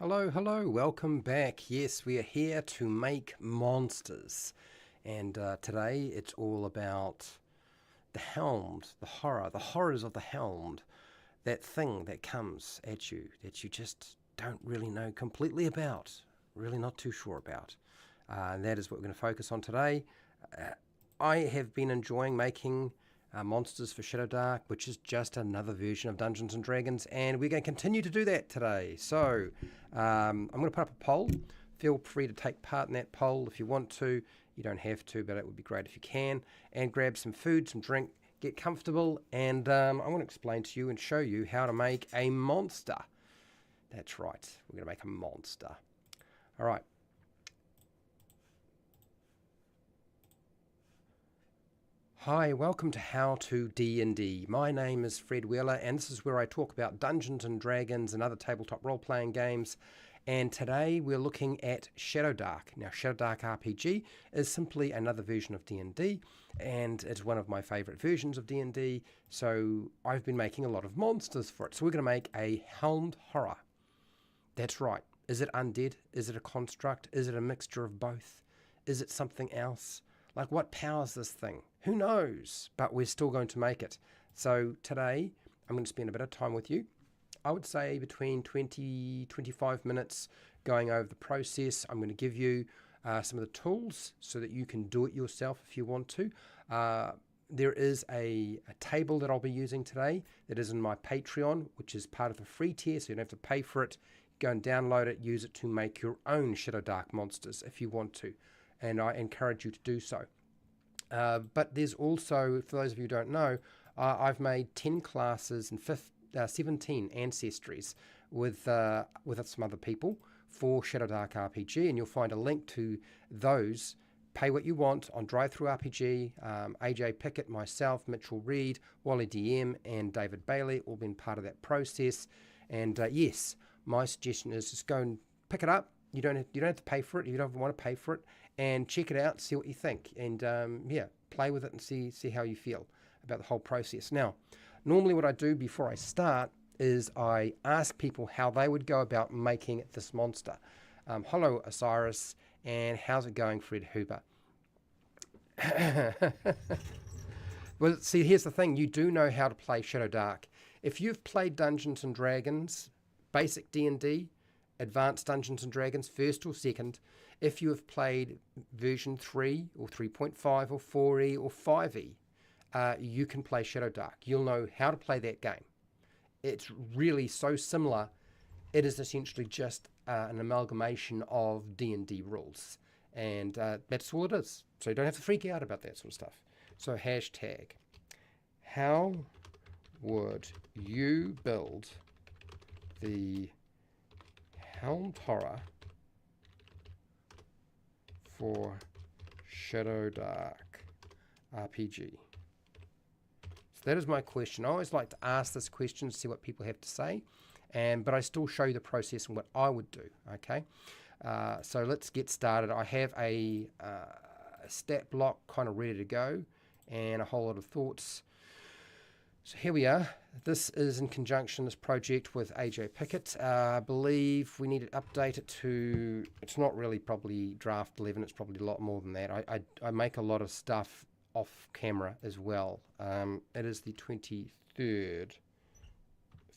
Hello, hello, welcome back. Yes, we are here to make monsters. And today it's all about the Helmed, the horrors of the Helmed. That thing that comes at you that you just don't really know completely about, really not too sure about. And that is what we're going to focus on today. I have been enjoying making monsters for Shadowdark, which is just another version of Dungeons and Dragons, and we're going to continue to do that today. So I'm going to put up a poll. Feel free to take part in that poll if you want to. You don't have to, but it would be great if you can. And grab some food, some drink, get comfortable, and I want to explain to you and show you how to make a monster. That's right, we're going to make a monster. All right. Hi, welcome to How to D&D. My name is Fred Wheeler, and this is where I talk about Dungeons and Dragons and other tabletop role-playing games. And today we're looking at Shadowdark. Now, Shadowdark RPG is simply another version of D&D, and it's one of my favorite versions of D&D, so I've been making a lot of monsters for it. So we're going to make a Helmed Horror. That's right. Is it undead? Is it a construct? Is it a mixture of both? Is it something else? Like, what powers this thing? Who knows? But we're still going to make it. So today, I'm going to spend a bit of time with you. I would say between 20-25 minutes going over the process. I'm going to give you some of the tools so that you can do it yourself if you want to. There is a table that I'll be using today that is in my Patreon, which is part of the free tier, so you don't have to pay for it. Go and download it, use it to make your own Shadowdark monsters if you want to. And I encourage you to do so. But there's also, for those of you who don't know, I've made 10 classes and 17 ancestries with some other people for Shadowdark RPG, and you'll find a link to those. Pay what you want on DriveThru RPG. AJ Pickett, myself, Mitchell Reed, Wally DM, and David Bailey all been part of that process. And yes, my suggestion is just go and pick it up. You don't have to pay for it. You don't want to pay for it, and check it out, see what you think, and yeah, play with it and see how you feel about the whole process. Now, normally what I do before I start is I ask people how they would go about making this monster. Hello, Osiris, and how's it going, Fred Huber? Well, see, here's the thing. You do know how to play Shadowdark. If you've played Dungeons and Dragons, basic D&D, Advanced Dungeons and Dragons, first or second, if you have played version 3 or 3.5 or 4E or 5E, you can play Shadowdark. You'll know how to play that game. It's really so similar. It is essentially just an amalgamation of D&D rules. And that's all it is. So you don't have to freak out about that sort of stuff. So hashtag, how would you build the Helmed Horror for Shadowdark RPG? So that is my question. I always like to ask this question to see what people have to say, but I still show you the process and what I would do. Okay, so let's get started. I have a stat block kind of ready to go and a whole lot of thoughts. So here we are. This is in conjunction, this project, with AJ Pickett. I believe we need to update it to, it's not really probably draft 11, it's probably a lot more than that. I make a lot of stuff off camera as well. It is the 23rd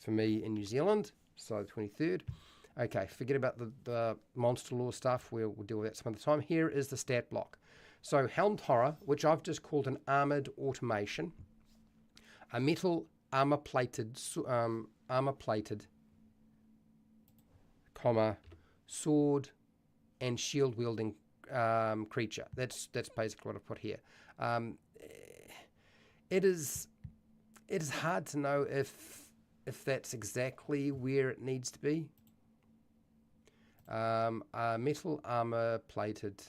for me in New Zealand, so the 23rd. Okay, forget about the monster lore stuff. We'll deal with that some other time. Here is the stat block. So Helmed Horror, which I've just called an armored automation, a metal armor-plated, comma, sword and shield-wielding creature. That's basically what I put here. It is hard to know if that's exactly where it needs to be. A metal armor-plated.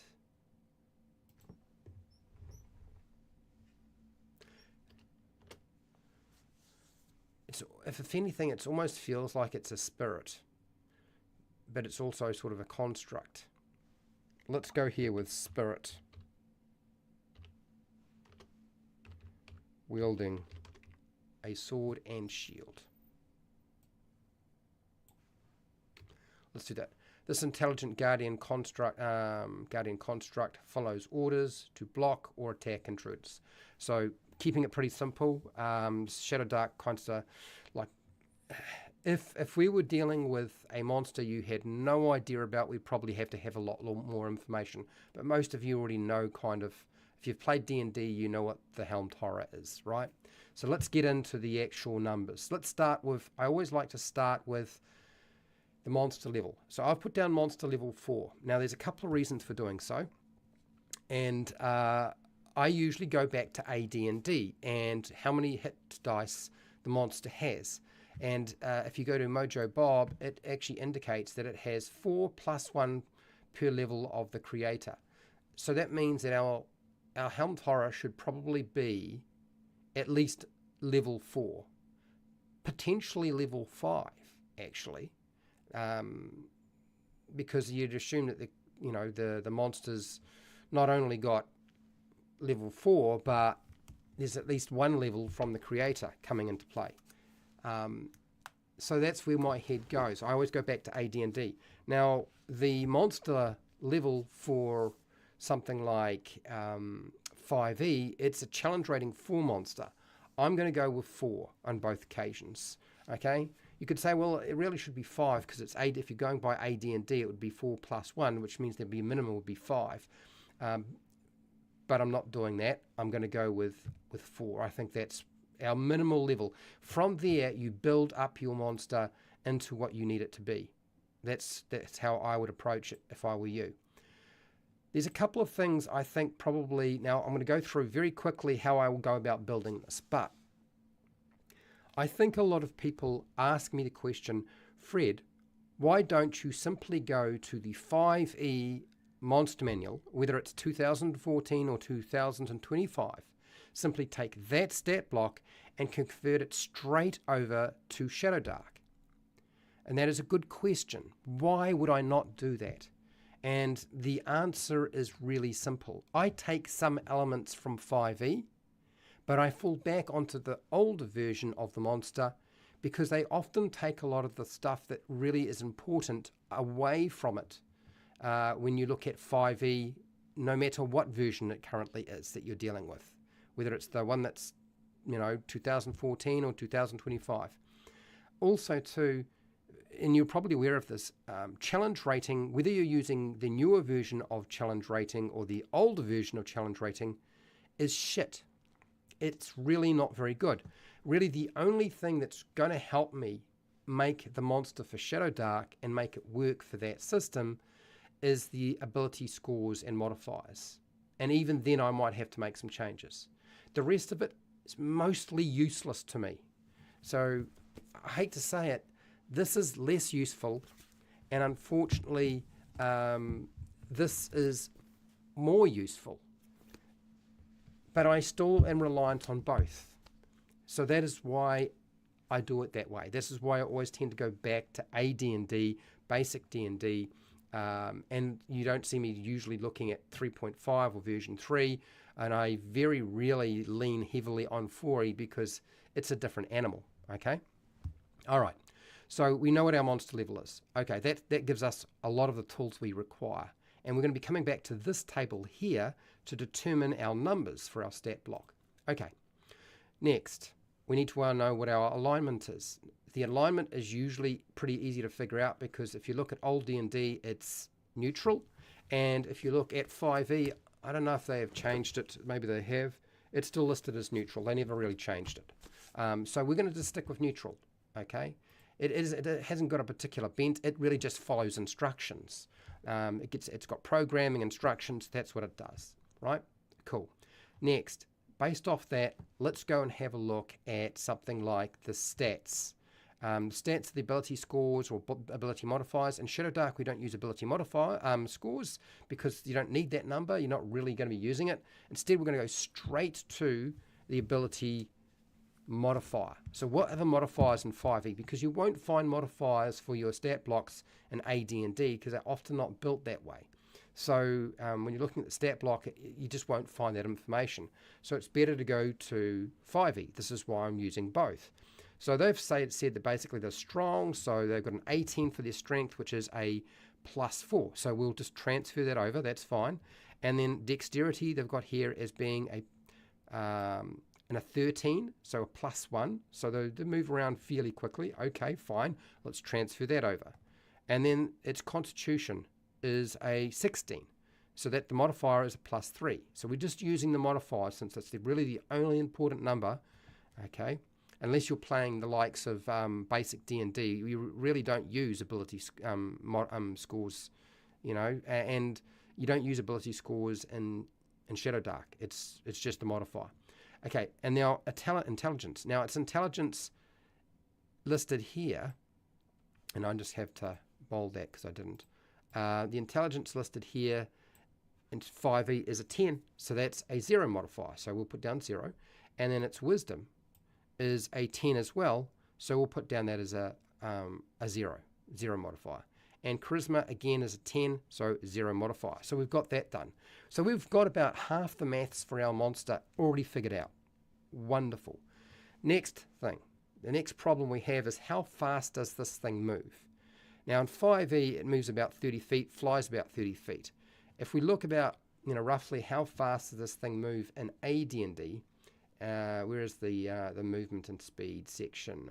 If anything, it almost feels like it's a spirit, but it's also sort of a construct. Let's go here with spirit. Wielding a sword and shield. let's do that. This intelligent guardian construct follows orders to block or attack intruders. So keeping it pretty simple, Shadowdark kind of like, if we were dealing with a monster you had no idea about, we'd probably have to have a lot more information. But most of you already know kind of, if you've played D&D, you know what the Helmed Horror is, right? So let's get into the actual numbers. Let's start with, I always like to start with the monster level. So I've put down monster level 4. Now there's a couple of reasons for doing so. And I usually go back to AD&D and how many hit dice the monster has. And if you go to Mojo Bob, it actually indicates that it has 4 + 1 per level of the creator. So that means that our Helmed Horror should probably be at least level 4, potentially level 5, actually, because you'd assume that the monsters not only got level 4, but there's at least one level from the creator coming into play. So that's where my head goes. I always go back to AD&D. Now, the monster level for something like 5e, it's a challenge rating 4 monster. I'm going to go with 4 on both occasions. Okay? You could say, well, it really should be 5 because it's 8. If you're going by AD&D, it would be 4 + 1, which means there'd be a minimum would be 5. But I'm not doing that. I'm going to go with 4. I think that's our minimal level. From there, you build up your monster into what you need it to be. That's how I would approach it if I were you. There's a couple of things I think probably, now I'm going to go through very quickly how I will go about building this, but I think a lot of people ask me the question, Fred, why don't you simply go to the 5e monster manual, whether it's 2014 or 2025, simply take that stat block and convert it straight over to Shadowdark? And that is a good question. Why would I not do that? And the answer is really simple. I take some elements from 5e, but I fall back onto the older version of the monster because they often take a lot of the stuff that really is important away from it. When you look at 5e, no matter what version it currently is that you're dealing with, whether it's the one that's 2014 or 2025. Also too, and you're probably aware of this, challenge rating, whether you're using the newer version of challenge rating or the older version of challenge rating, is shit. It's really not very good. Really, the only thing that's going to help me make the monster for Shadowdark and make it work for that system is the ability scores and modifiers. And even then, I might have to make some changes. The rest of it is mostly useless to me. So I hate to say it, this is less useful, and unfortunately, this is more useful. But I still am reliant on both. So that is why I do it that way. This is why I always tend to go back to AD&D, basic D&D, and you don't see me usually looking at 3.5 or version 3, and I very rarely lean heavily on 4e because it's a different animal, okay? All right. So we know what our monster level is. Okay, that gives us a lot of the tools we require. And we're going to be coming back to this table here to determine our numbers for our stat block. Okay, next, we need to know what our alignment is. The alignment is usually pretty easy to figure out because if you look at old D&D, it's neutral. And if you look at 5e, I don't know if they have changed it. Maybe they have. It's still listed as neutral. They never really changed it. So we're going to just stick with neutral, okay? It hasn't got a particular bent. It really just follows instructions. It's got programming instructions. That's what it does, right? Cool. Next, based off that, let's go and have a look at something like the stats. Stats, the ability scores or ability modifiers. In Shadowdark, we don't use ability modifier scores because you don't need that number. You're not really going to be using it. Instead, we're going to go straight to the ability modifier. So what are the modifiers in 5e? Because you won't find modifiers for your stat blocks in AD&D because they're often not built that way. So when you're looking at the stat block, you just won't find that information. So it's better to go to 5e. This is why I'm using both. So they've said that basically they're strong, so they've got an 18 for their strength, which is a +4. So we'll just transfer that over, that's fine. And then dexterity they've got here as being a 13, so a +1. So they move around fairly quickly. Okay, fine. Let's transfer that over. And then its constitution is a 16. So that the modifier is a +3. So we're just using the modifier since that's really the only important number, okay? Unless you're playing the likes of basic D&D, you really don't use ability scores, you know, and you don't use ability scores in Shadowdark. It's just the modifier. Okay, and now intelligence. Now it's intelligence listed here, and I just have to bold that because I didn't. The intelligence listed here in 5e is a 10, so that's a 0 modifier. So we'll put down 0, and then its wisdom is a 10 as well, so we'll put down that as a 0 modifier. And charisma again is a 10, so 0 modifier. So we've got that done. So we've got about half the maths for our monster already figured out. Wonderful. Next thing, the next problem we have is how fast does this thing move? Now in 5e it moves about 30 feet, flies about 30 feet. If we look about, roughly how fast does this thing move in AD&D, where is the movement and speed section?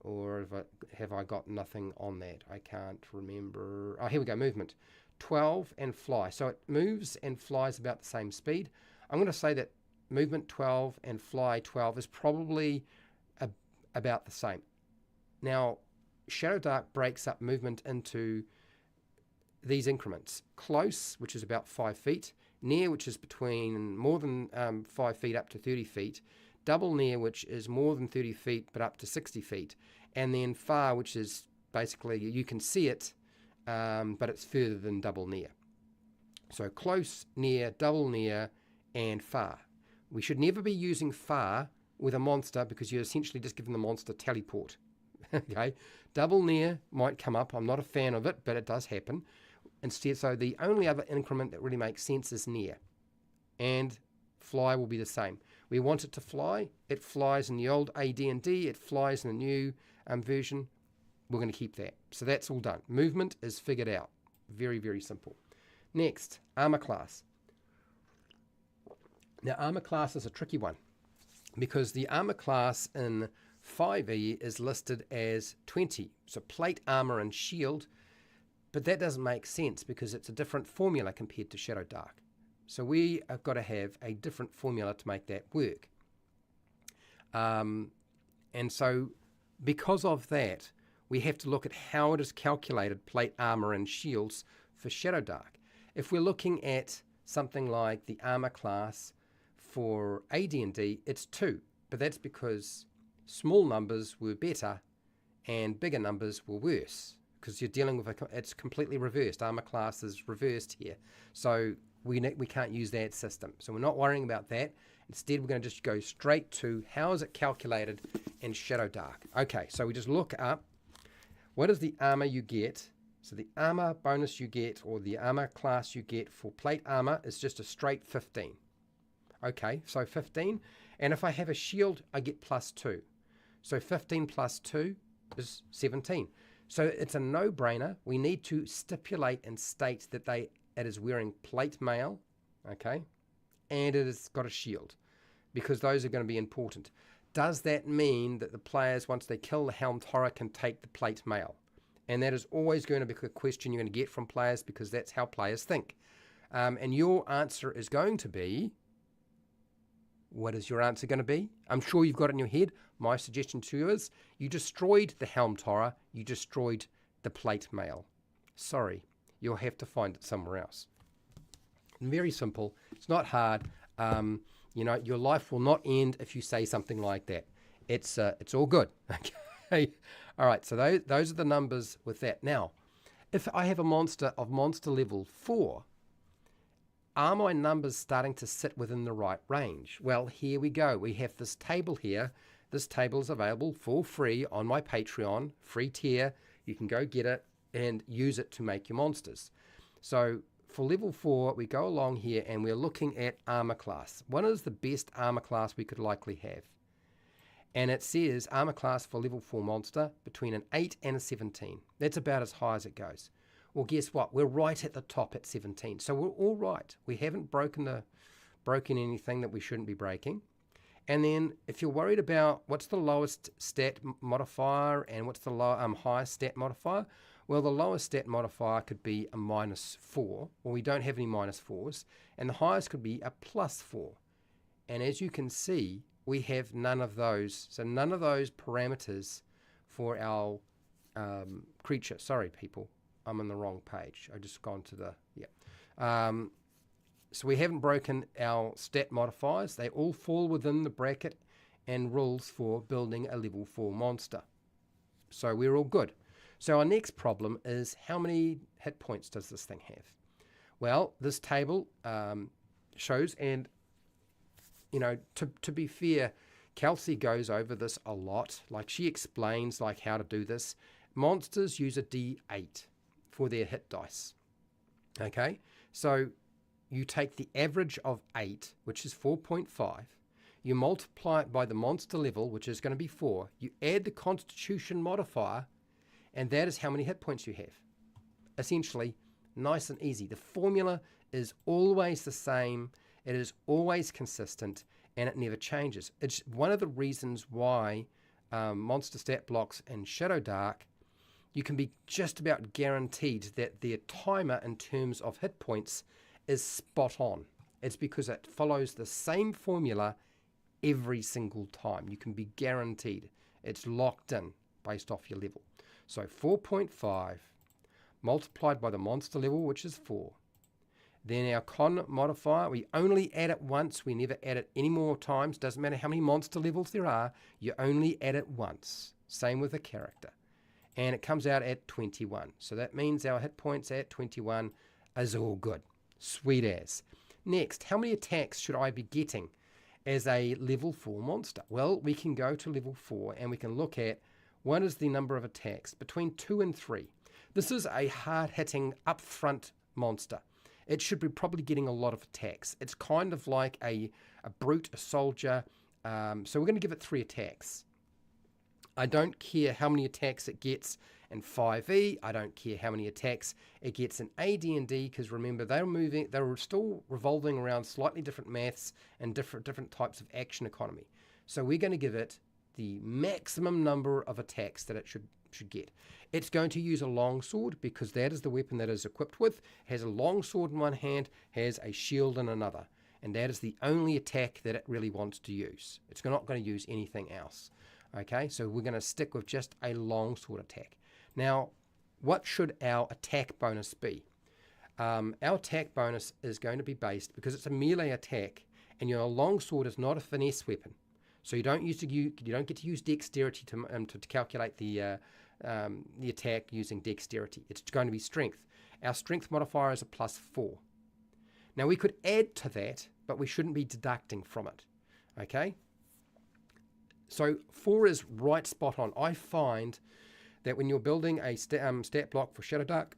Or have I got nothing on that? I can't remember. Oh, here we go, movement. 12 and fly. So it moves and flies about the same speed. I'm going to say that movement 12 and fly 12 is probably about the same. Now, Shadowdark breaks up movement into these increments. Close, which is about 5 feet. Near, which is between more than 5 feet up to 30 feet. Double near, which is more than 30 feet but up to 60 feet. And then far, which is basically you can see it, but it's further than double near. So close, near, double near, and far. We should never be using far with a monster because you're essentially just giving the monster teleport. Okay, double near might come up. I'm not a fan of it, but it does happen. Instead, so the only other increment that really makes sense is near. And fly will be the same. We want it to fly. It flies in the old AD&D. It flies in the new version. We're going to keep that. So that's all done. Movement is figured out. Very, very simple. Next, armor class. Now, armor class is a tricky one because the armor class in 5e is listed as 20. So plate, armor, and shield. But that doesn't make sense because it's a different formula compared to Shadowdark. So we have got to have a different formula to make that work. And so because of that, we have to look at how it is calculated, plate, armor, and shields for Shadowdark. If we're looking at something like the armor class for AD&D, it's 2. But that's because small numbers were better and bigger numbers were worse. Because you're dealing with it's completely reversed. Armor class is reversed here. So we can't use that system. So we're not worrying about that. Instead, we're going to just go straight to how is it calculated in Shadowdark. Okay, so we just look up what is the armor you get. So the armor bonus you get, or the armor class you get for plate armor is just a straight 15. Okay, so 15. And if I have a shield, I get +2. So 15 plus 2 is 17. So it's a no-brainer. We need to stipulate and state that it is wearing plate mail, okay, and it has got a shield, because those are going to be important. Does that mean that the players, once they kill the Helmed Horror, can take the plate mail? And that is always going to be a question you're going to get from players because that's how players think. And your answer is going to be, what is your answer going to be? I'm sure you've got it in your head. My suggestion to you is you destroyed the Helmed Horror. You destroyed the plate mail. Sorry, you'll have to find it somewhere else. Very simple. It's not hard. Your life will not end if you say something like that. It's all good. Okay. All right. So those are the numbers with that. Now, if I have a monster of monster level 4, are my numbers starting to sit within the right range? Well, here we go. We have this table here. This table is available for free on my Patreon, free tier. You can go get it and use it to make your monsters. So for level 4, we go along here and we're looking at armor class. What is the best armor class we could likely have? And it says armor class for level 4 monster between an 8 and a 17. That's about as high as it goes. Well, guess what? We're right at the top at 17. So we're all right. We haven't broken anything that we shouldn't be breaking. And then if you're worried about what's the lowest stat modifier and what's the highest stat modifier, well, the lowest stat modifier could be a -4. Well, we don't have any -4s. And the highest could be a +4. And as you can see, we have none of those. So none of those parameters for our creature. Sorry, people. I'm on the wrong page. I just gone to the, so we haven't broken our stat modifiers. They all fall within the bracket and rules for building a level 4 monster. So we're all good. So our next problem is, how many hit points does this thing have? Well, this table shows, and you know, to be fair, Kelsey goes over this a lot. Like, she explains like how to do this. Monsters use a D8 for their hit dice. Okay, so you take the average of 8, which is 4.5. You multiply it by the monster level, which is going to be 4. You add the Constitution modifier, and that is how many hit points you have. Essentially, nice and easy. The formula is always the same. It is always consistent, and it never changes. It's one of the reasons why monster stat blocks in Shadowdark, you can be just about guaranteed that their timer in terms of hit points is spot on. It's because it follows the same formula every single time. You can be guaranteed. It's locked in based off your level. So 4.5 multiplied by the monster level, which is 4. Then our con modifier, we only add it once. We never add it any more times. Doesn't matter how many monster levels there are. You only add it once. Same with a character. And it comes out at 21. So that means our hit points at 21 is all good. Sweet as. Next, how many attacks should I be getting as a level 4 monster? Well, we can go to level 4 and we can look at what is the number of attacks between 2 and 3. This is a hard-hitting, upfront monster. It should be probably getting a lot of attacks. It's kind of like a brute, a soldier. So we're going to give it 3 attacks. I don't care how many attacks it gets in 5e. I don't care how many attacks it gets in AD&D, because remember, they're still revolving around slightly different maths and different types of action economy. So we're going to give it the maximum number of attacks that it should get. It's going to use a longsword because that is the weapon that is equipped with. It has a longsword in one hand, has a shield in another, and that is the only attack that it really wants to use. It's not going to use anything else. Okay, so we're going to stick with just a longsword attack. Now, what should our attack bonus be? Our attack bonus is going to be based, because it's a melee attack, and your longsword is not a finesse weapon. So you don't get to use dexterity to calculate the attack using dexterity. It's going to be strength. Our strength modifier is a +4. Now we could add to that, but we shouldn't be deducting from it. Okay. So 4 is right spot on. I find that when you're building a stat block for Shadowdark,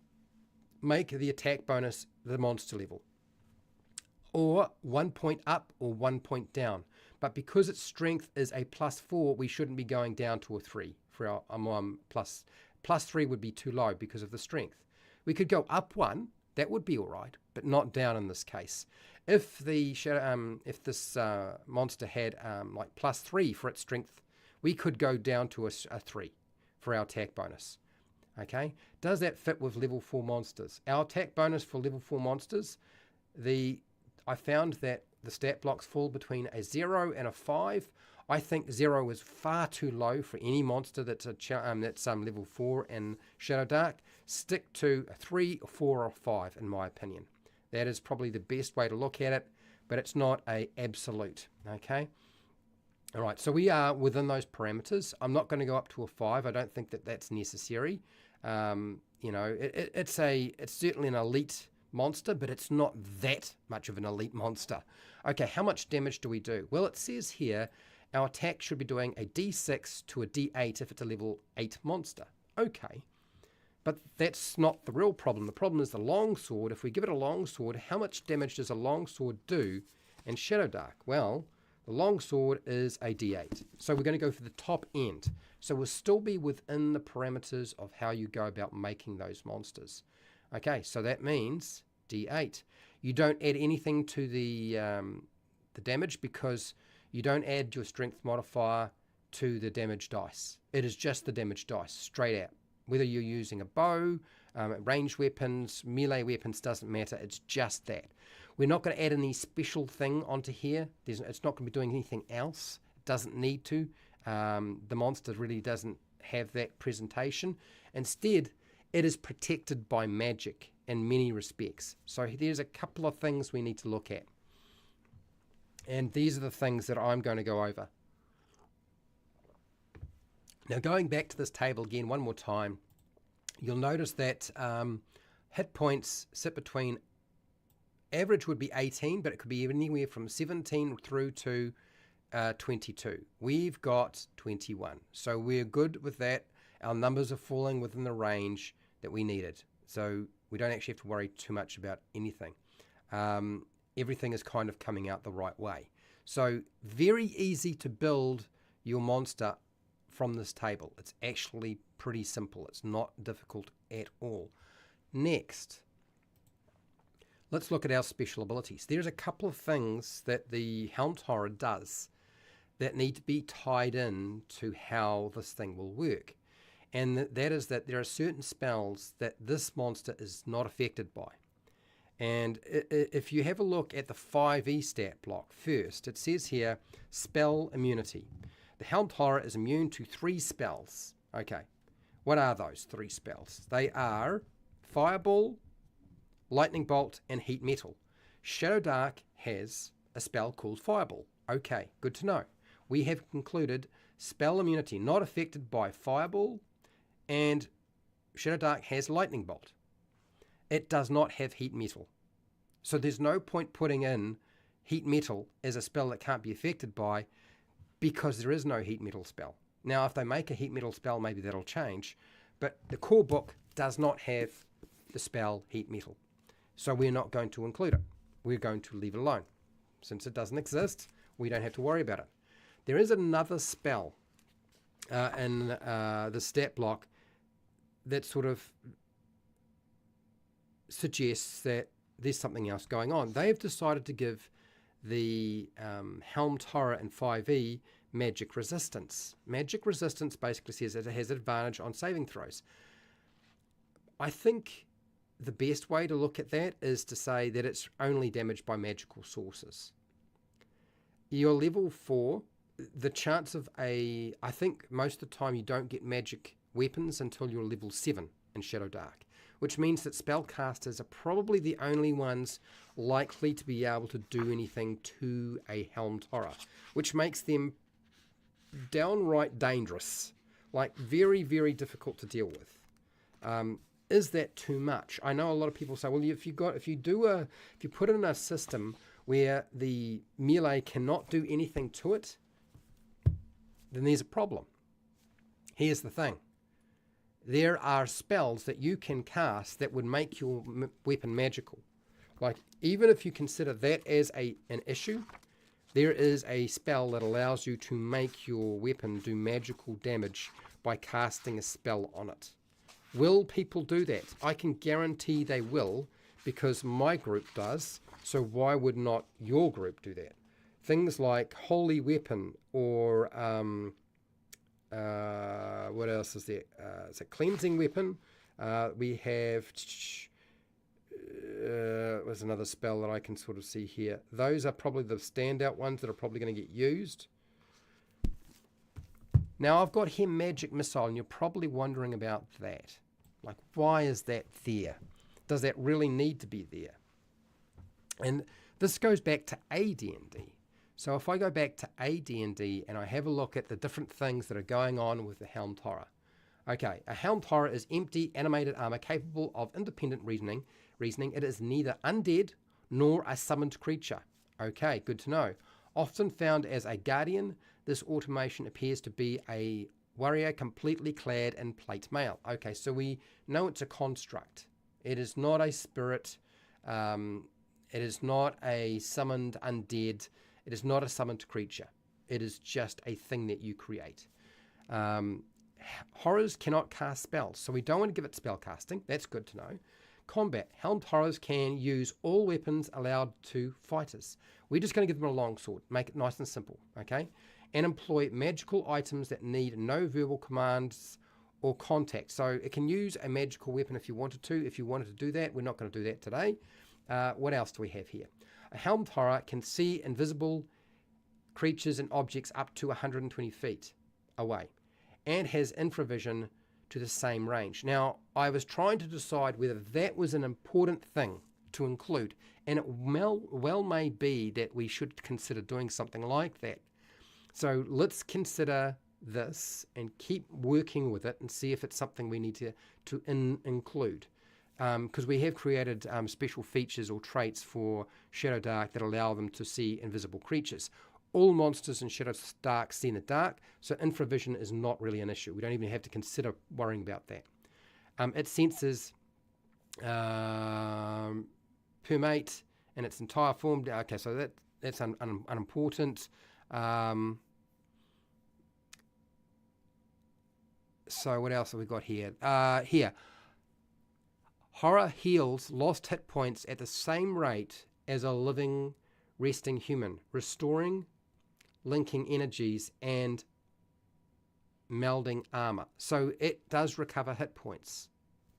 make the attack bonus the monster level, or 1 point up or 1 point down. But because its strength is a +4, we shouldn't be going down to a 3 for our +3 would be too low because of the strength. We could go up 1, that would be all right, but not down in this case. If this monster had like +3 for its strength, we could go down to a 3 for our attack bonus. Okay, does that fit with level 4 monsters? Our attack bonus for level 4 monsters, I found that the stat blocks fall between a 0 and a 5. I think 0 is far too low for any monster that's level 4 in Shadowdark. Stick to a 3, 4, or 5, in my opinion. That is probably the best way to look at it, but it's not a absolute. Okay. All right. So we are within those parameters. I'm not going to go up to a 5. I don't think that that's necessary. You know, it's certainly an elite monster, but it's not that much of an elite monster. Okay, how much damage do we do? Well, it says here our attack should be doing a d6 to a d8 if it's a level 8 monster. Okay, but that's not the real problem. The problem is the longsword. If we give it a longsword, how much damage does a longsword do in Shadowdark? Well, The longsword is a D8. So we're going to go for the top end. So we'll still be within the parameters of how you go about making those monsters. Okay, so that means D8. You don't add anything to the damage because you don't add your strength modifier to the damage dice. It is just the damage dice, straight out. Whether you're using a bow, ranged weapons, melee weapons, doesn't matter. It's just that. We're not going to add any special thing onto here. It's not going to be doing anything else. It doesn't need to. The monster really doesn't have that presentation. Instead, it is protected by magic in many respects. So there's a couple of things we need to look at. And these are the things that I'm going to go over. Now, going back to this table again one more time, you'll notice that hit points sit between, average would be 18, but it could be anywhere from 17 through to 22. We've got 21. So we're good with that. Our numbers are falling within the range that we needed. So we don't actually have to worry too much about anything. Everything is kind of coming out the right way. So very easy to build your monster from this table. It's actually pretty simple. It's not difficult at all. Next, let's look at our special abilities. There's a couple of things that the Helmed Horror does that need to be tied in to how this thing will work. And that is that there are certain spells that this monster is not affected by. And if you have a look at the 5e stat block first, it says here, spell immunity. The Helmed Horror is immune to 3 spells. Okay, what are those 3 spells? They are Fireball, Lightning Bolt, and Heat Metal. Shadowdark has a spell called Fireball. Okay, good to know. We have concluded spell immunity not affected by Fireball, and Shadowdark has Lightning Bolt. It does not have Heat Metal. So there's no point putting in Heat Metal as a spell that can't be affected by, because there is no Heat Metal spell. Now, if they make a Heat Metal spell, maybe that'll change. But the core book does not have the spell Heat Metal. So we're not going to include it. We're going to leave it alone. Since it doesn't exist, we don't have to worry about it. There is another spell in the stat block that sort of suggests that there's something else going on. They have decided to give the Helmed Horror in 5e magic resistance. Magic resistance basically says that it has advantage on saving throws. I think the best way to look at that is to say that it's only damaged by magical sources. You're level 4, the chance of I think most of the time you don't get magic weapons until you're level 7 in Shadowdark, which means that spellcasters are probably the only ones likely to be able to do anything to a Helmed Horror, which makes them downright dangerous, like very, very difficult to deal with. Is that too much? I know a lot of people say, well, if you put in a system where the melee cannot do anything to it, then there's a problem. Here's the thing. There are spells that you can cast that would make your weapon magical. Like, even if you consider that as an issue, there is a spell that allows you to make your weapon do magical damage by casting a spell on it. Will people do that? I can guarantee they will, because my group does, so why would not your group do that? Things like Holy Weapon, or what else is there? It's a Cleansing Weapon. We have was another spell that I can sort of see here. Those are probably the standout ones that are probably going to get used. Now, I've got here Magic Missile, and you're probably wondering about that. Like, why is that there? Does that really need to be there? And this goes back to AD&D. So if I go back to AD&D and I have a look at the different things that are going on with the Helmed Horror. Okay, a Helmed Horror is empty, animated armor capable of independent reasoning. It is neither undead nor a summoned creature. Okay, good to know. Often found as a guardian, this automation appears to be a warrior completely clad in plate mail. Okay, so we know it's a construct. It is not a spirit. It is not a summoned undead. It is not a summoned creature. It is just a thing that you create. Horrors cannot cast spells, so we don't want to give it spell casting. That's good to know. Combat. Helmed Horrors can use all weapons allowed to fighters. We're just going to give them a longsword. Make it nice and simple, okay? And employ magical items that need no verbal commands or contact. So it can use a magical weapon if you wanted to. If you wanted to do that, we're not going to do that today. What else do we have here? A Helmed Horror can see invisible creatures and objects up to 120 feet away and has infravision to the same range. Now, I was trying to decide whether that was an important thing to include, and it well may be that we should consider doing something like that. So let's consider this and keep working with it and see if it's something we need to include. Because we have created special features or traits for Shadowdark that allow them to see invisible creatures. All monsters in Shadowdark see in the dark, so infravision is not really an issue. We don't even have to consider worrying about that. It senses permate in its entire form. Okay, so that's unimportant. So what else have we got here? Here. Horror heals lost hit points at the same rate as a living, resting human, restoring, linking energies, and melding armor. So it does recover hit points.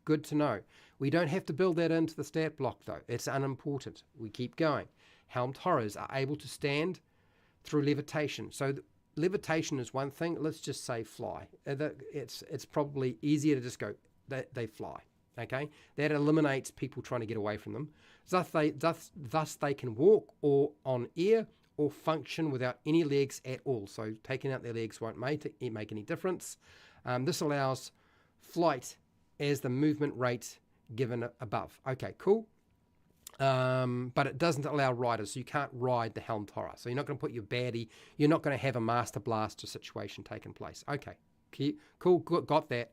Good to know. We don't have to build that into the stat block, though. It's unimportant. We keep going. Helmed Horrors are able to stand through levitation. So levitation is one thing. Let's just say fly. It's probably easier to just go, they fly. Okay, that eliminates people trying to get away from them. Thus they can walk or on air or function without any legs at all. So taking out their legs won't make any difference. This allows flight as the movement rate given above. Okay, cool. But it doesn't allow riders, so you can't ride the Helmed Horror. So you're not going to put your baddie, you're not going to have a Master Blaster situation taking place. Okay, cool, got that.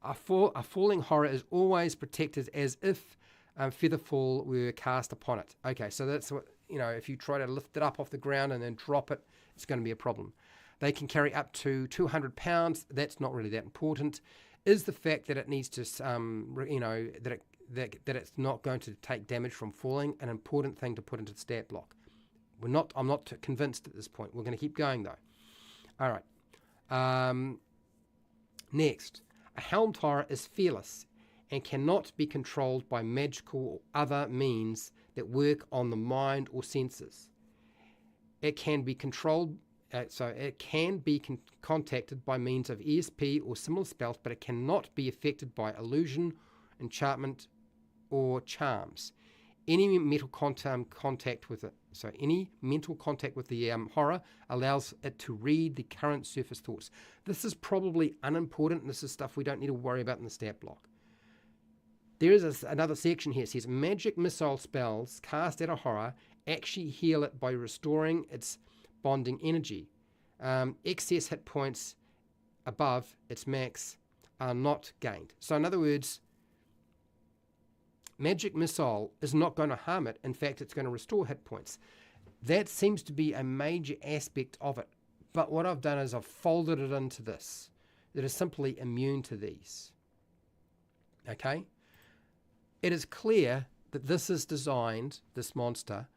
A falling horror is always protected as if Featherfall were cast upon it. Okay, so that's what, if you try to lift it up off the ground and then drop it, it's going to be a problem. They can carry up to 200 pounds. That's not really that important. Is the fact that it needs to, that it's not going to take damage from falling an important thing to put into the stat block? I'm not convinced at this point. We're going to keep going though. All right. Next. A Helmed Horror is fearless and cannot be controlled by magical or other means that work on the mind or senses. It can be controlled, contacted by means of ESP or similar spells, but it cannot be affected by illusion, enchantment, or charms. Any mental contact with it. So any mental contact with the horror allows it to read the current surface thoughts. This is probably unimportant, and this is stuff we don't need to worry about in the stat block. There is another section here. It says magic missile spells cast at a horror actually heal it by restoring its bonding energy. Excess hit points above its max are not gained. So in other words, magic missile is not going to harm it. In fact, it's going to restore hit points. That seems to be a major aspect of it. But what I've done is I've folded it into this. That is simply immune to these. Okay? It is clear that this is designed, this monster,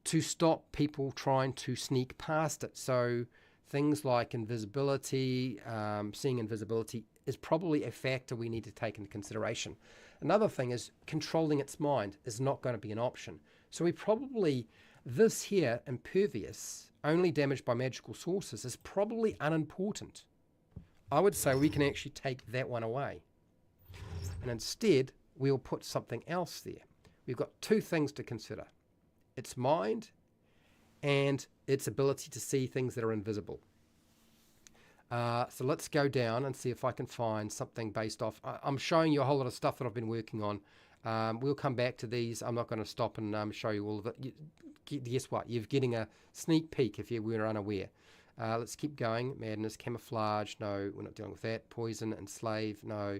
to stop people trying to sneak past it. So things like invisibility, seeing invisibility is probably a factor we need to take into consideration. Another thing is controlling its mind is not going to be an option. So we probably, this here, impervious, only damaged by magical sources, is probably unimportant. I would say we can actually take that one away. And instead, we'll put something else there. We've got two things to consider. Its mind and its ability to see things that are invisible. So let's go down and see if I can find something based off. I'm showing you a whole lot of stuff that I've been working on. We'll come back to these. I'm not going to stop and show you all of it. Guess what? You're getting a sneak peek if you were unaware. Let's keep going. Madness, camouflage. No, we're not dealing with that. Poison, enslave. No.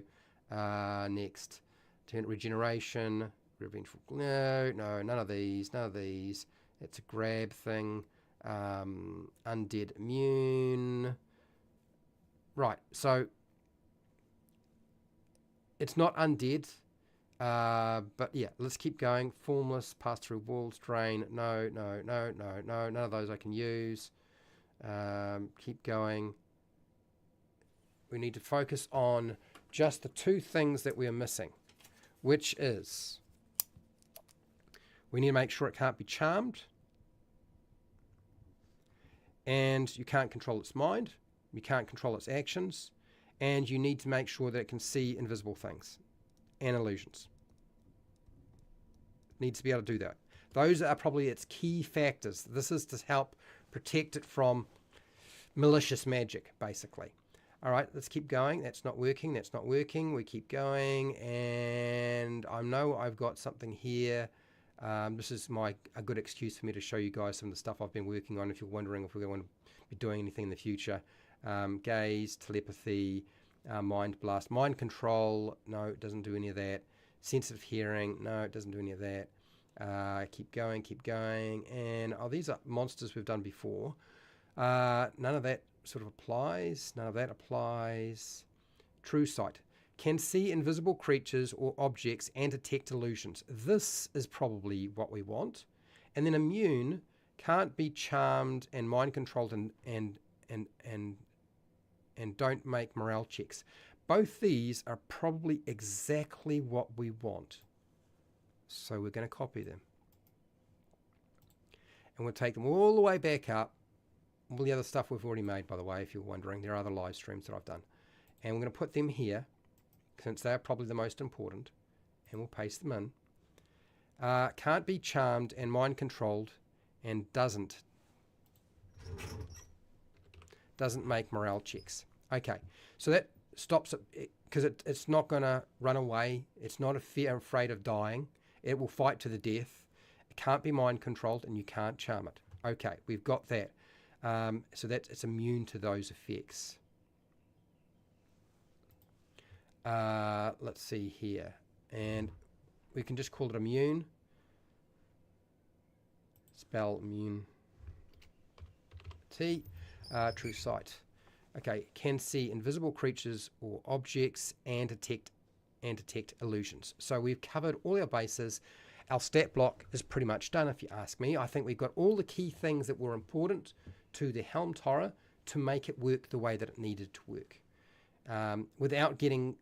Next. Turn regeneration. Revengeful. No, none of these. None of these. It's a grab thing. Undead immune. Right, so it's not undead. But yeah, let's keep going. Formless, pass through walls, drain. No. None of those I can use. Keep going. We need to focus on just the two things that we are missing, which is we need to make sure it can't be charmed, and you can't control its mind, you can't control its actions, and you need to make sure that it can see invisible things and illusions. It needs to be able to do that. Those are probably its key factors. This is to help protect it from malicious magic, basically. All right, let's keep going. That's not working. That's not working. We keep going, and I know I've got something here. This is a good excuse for me to show you guys some of the stuff I've been working on if you're wondering if we're going to be doing anything in the future. Gaze, telepathy, mind blast, mind control. No, it doesn't do any of that. Sensitive hearing. No, it doesn't do any of that. Keep going, and these are monsters we've done before. None of that sort of applies. None of that applies. True sight. Can see invisible creatures or objects and detect illusions. This is probably what we want. And then immune, can't be charmed and mind controlled and don't make morale checks. Both these are probably exactly what we want. So we're going to copy them. And we'll take them all the way back up. All the other stuff we've already made, by the way, if you're wondering. There are other live streams that I've done. And we're going to put them here, since they're probably the most important. And we'll paste them in. Can't be charmed and mind controlled, and doesn't make morale checks. Okay, so that stops it, because it's not going to run away. It's not afraid of dying. It will fight to the death. It can't be mind controlled, and you can't charm it. Okay, we've got that. So it's immune to those effects. Let's see here, and we can just call it immune. Spell immune. True sight. Okay, can see invisible creatures or objects and detect illusions. So we've covered all our bases. Our stat block is pretty much done, if you ask me. I think we've got all the key things that were important to the Helmed Horror to make it work the way that it needed to work, without getting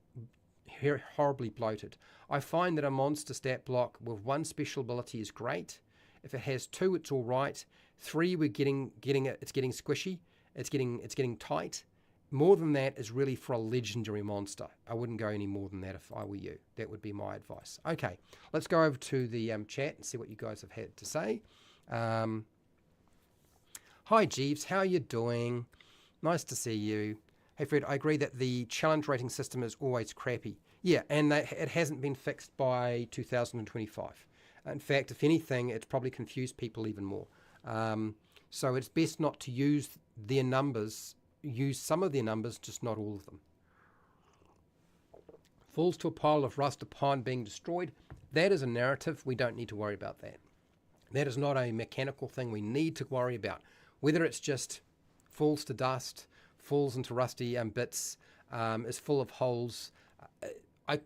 horribly bloated. I find that a monster stat block with one special ability is great. If it has two, it's all right. 3, we're getting it. It's getting squishy. It's getting tight. More than that is really for a legendary monster. I wouldn't go any more than that if I were you. That would be my advice. Okay, let's go over to the chat and see what you guys have had to say. Hi Jeeves, how are you doing? Nice to see you. Hey Fred, I agree that the challenge rating system is always crappy. Yeah, and it hasn't been fixed by 2025. In fact, if anything, it's probably confused people even more. So it's best not to use their numbers. Use some of their numbers, just not all of them. Falls to a pile of rust upon being destroyed. That is a narrative. We don't need to worry about that. That is not a mechanical thing we need to worry about. Whether it's just falls to dust, falls into rusty bits, is full of holes, I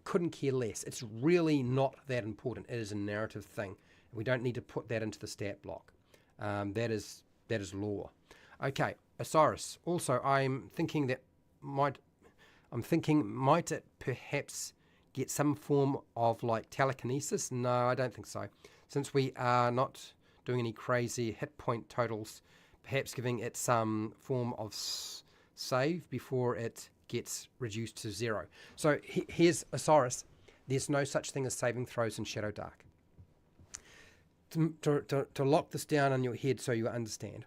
couldn't care less. It's really not that important. It is a narrative thing. We don't need to put that into the stat block. That is lore. Okay, Osiris. Also, I'm thinking might it perhaps get some form of like telekinesis? No, I don't think so. Since we are not doing any crazy hit point totals, perhaps giving it some form of save before it gets reduced to 0. So here's Osiris. There's no such thing as saving throws in Shadowdark. To lock this down in your head so you understand,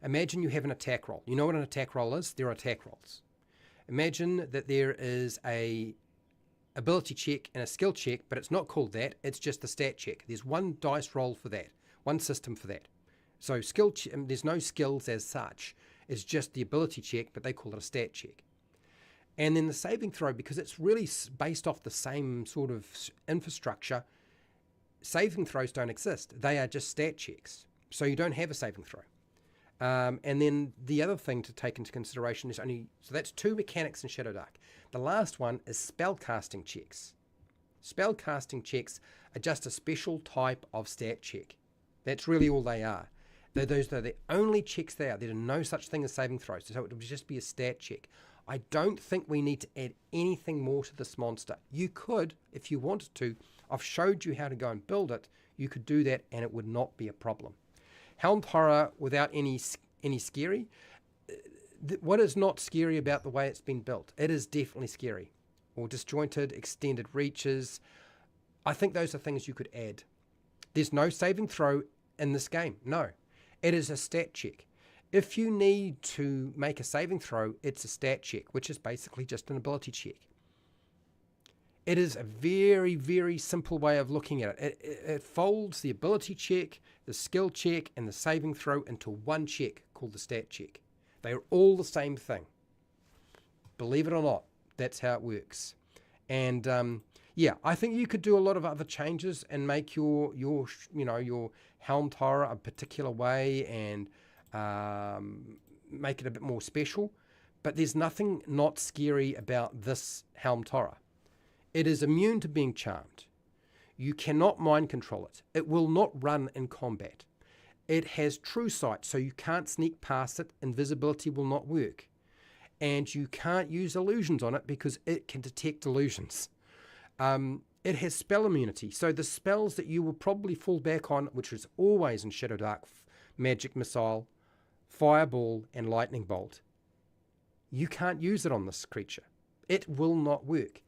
imagine you have an attack roll. You know what an attack roll is? There are attack rolls. Imagine that there is a ability check and a skill check, but it's not called that. It's just a stat check. There's one dice roll for that, one system for that. So there's no skills as such. It's just the ability check, but they call it a stat check. And then the saving throw, because it's really based off the same sort of infrastructure, saving throws don't exist. They are just stat checks. So you don't have a saving throw. And then the other thing to take into consideration is so that's 2 mechanics in Shadowdark. The last one is spellcasting checks. Spellcasting checks are just a special type of stat check. That's really all they are. Those are the only checks there are. There are no such thing as saving throws, so it would just be a stat check. I don't think we need to add anything more to this monster. You could, if you wanted to. I've showed you how to go and build it. You could do that and it would not be a problem. Helmed Horror without any scary. What is not scary about the way it's been built? It is definitely scary. Or disjointed, extended reaches. I think those are things you could add. There's no saving throw in this game. No. It is a stat check. If you need to make a saving throw, it's a stat check, which is basically just an ability check. It is a very, very simple way of looking at it. It folds the ability check, the skill check, and the saving throw into one check called the stat check. They are all the same thing. Believe it or not, that's how it works. And yeah, I think you could do a lot of other changes and make your Helmed Horror a particular way and make it a bit more special. But there's nothing not scary about this Helmed Horror. It is immune to being charmed. You cannot mind control it. It will not run in combat. It has true sight, so you can't sneak past it. Invisibility will not work. And you can't use illusions on it because it can detect illusions. It has spell immunity, so the spells that you will probably fall back on, which is always in Shadowdark, Magic Missile, Fireball, and Lightning Bolt, you can't use it on this creature. It will not work.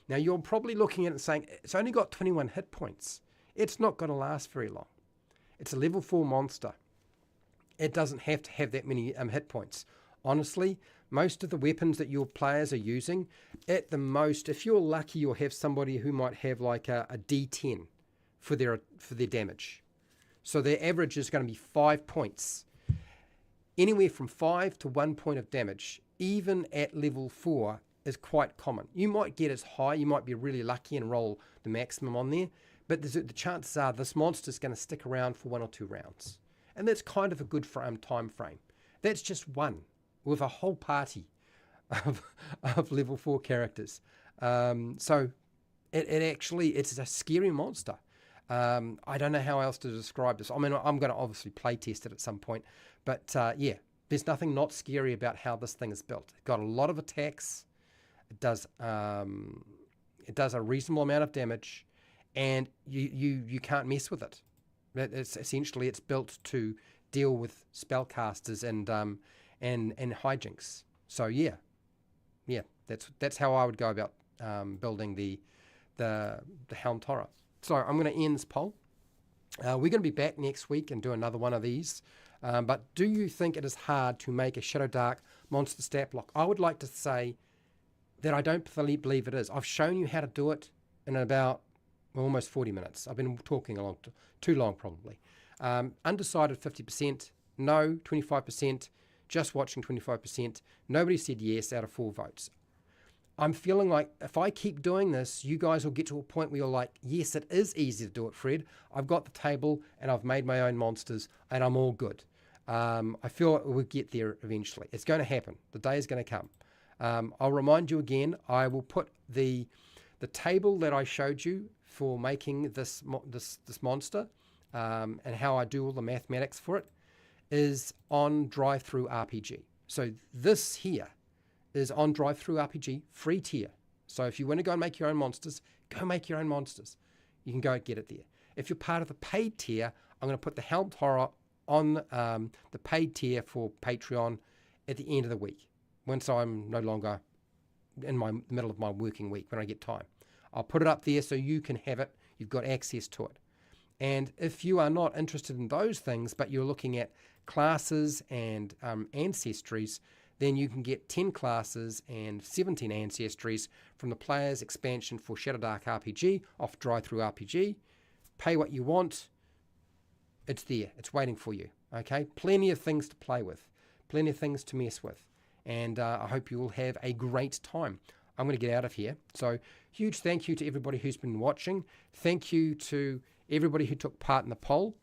Now, you're probably looking at it and saying, it's only got 21 hit points. It's not going to last very long. It's a level 4 monster. It doesn't have to have that many hit points. Honestly, most of the weapons that your players are using, at the most, if you're lucky, you'll have somebody who might have like a D10 for their damage. So their average is going to be 5 points. Anywhere from 5 to 1 point of damage, even at level 4, is quite common. You might get as high, you might be really lucky and roll the maximum on there, but the chances are this monster is going to stick around for 1 or 2 rounds. And that's kind of a good time frame. That's just one with a whole party of level 4 characters. So it's a scary monster. I don't know how else to describe this. I mean, I'm going to obviously play test it at some point, but yeah, there's nothing not scary about how this thing is built. It's got a lot of attacks. It does a reasonable amount of damage, and you can't mess with it. It's essentially it's built to deal with spellcasters and hijinks. So yeah, that's how I would go about building the Helmed Horror. So I'm going to end this poll. We're going to be back next week and do another one of these. But do you think it is hard to make a Shadowdark monster stat block? I would like to say that I don't believe it is. I've shown you how to do it in about almost 40 minutes. I've been talking too long probably. Undecided 50%, no 25%, just watching 25%. Nobody said yes out of 4 votes. I'm feeling like if I keep doing this, you guys will get to a point where you're like, yes, it is easy to do it, Fred. I've got the table and I've made my own monsters and I'm all good. I feel we'll get there eventually. It's going to happen. The day is going to come. I'll remind you again, I will put the table that I showed you for making this monster and how I do all the mathematics for it is on DriveThru RPG. So this here is on DriveThru RPG, free tier. So if you want to go and make your own monsters, go make your own monsters. You can go and get it there. If you're part of the paid tier, I'm going to put the Helmed Horror on the paid tier for Patreon at the end of the week, once I'm no longer in the middle of my working week, when I get time. I'll put it up there so you can have it. You've got access to it. And if you are not interested in those things, but you're looking at classes and ancestries, then you can get 10 classes and 17 ancestries from the player's expansion for Shadowdark RPG off DriveThru RPG. Pay what you want. It's there. It's waiting for you. Okay? Plenty of things to play with. Plenty of things to mess with. And I hope you will have a great time. I'm going to get out of here. So huge thank you to everybody who's been watching. Thank you to everybody who took part in the poll.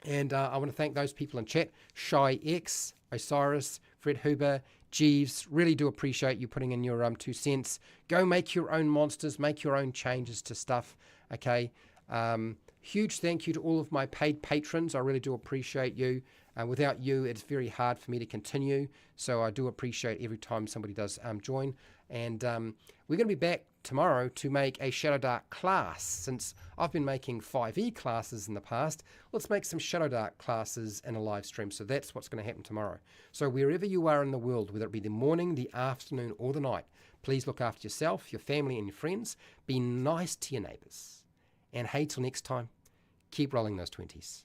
And I want to thank those people in chat: Shy X, Osiris, Fred Huber, Jeeves. Really do appreciate you putting in your 2 cents. Go make your own monsters, make your own changes to stuff. Okay. Huge thank you to all of my paid patrons. I really do appreciate you. Without you, it's very hard for me to continue. So I do appreciate every time somebody does join. And we're going to be back tomorrow to make a Shadowdark class. Since I've been making 5e classes in the past, let's make some Shadowdark classes in a live stream. So that's what's going to happen tomorrow. So wherever you are in the world, whether it be the morning, the afternoon, or the night, please look after yourself, your family, and your friends. Be nice to your neighbours. And hey, till next time, keep rolling those 20s.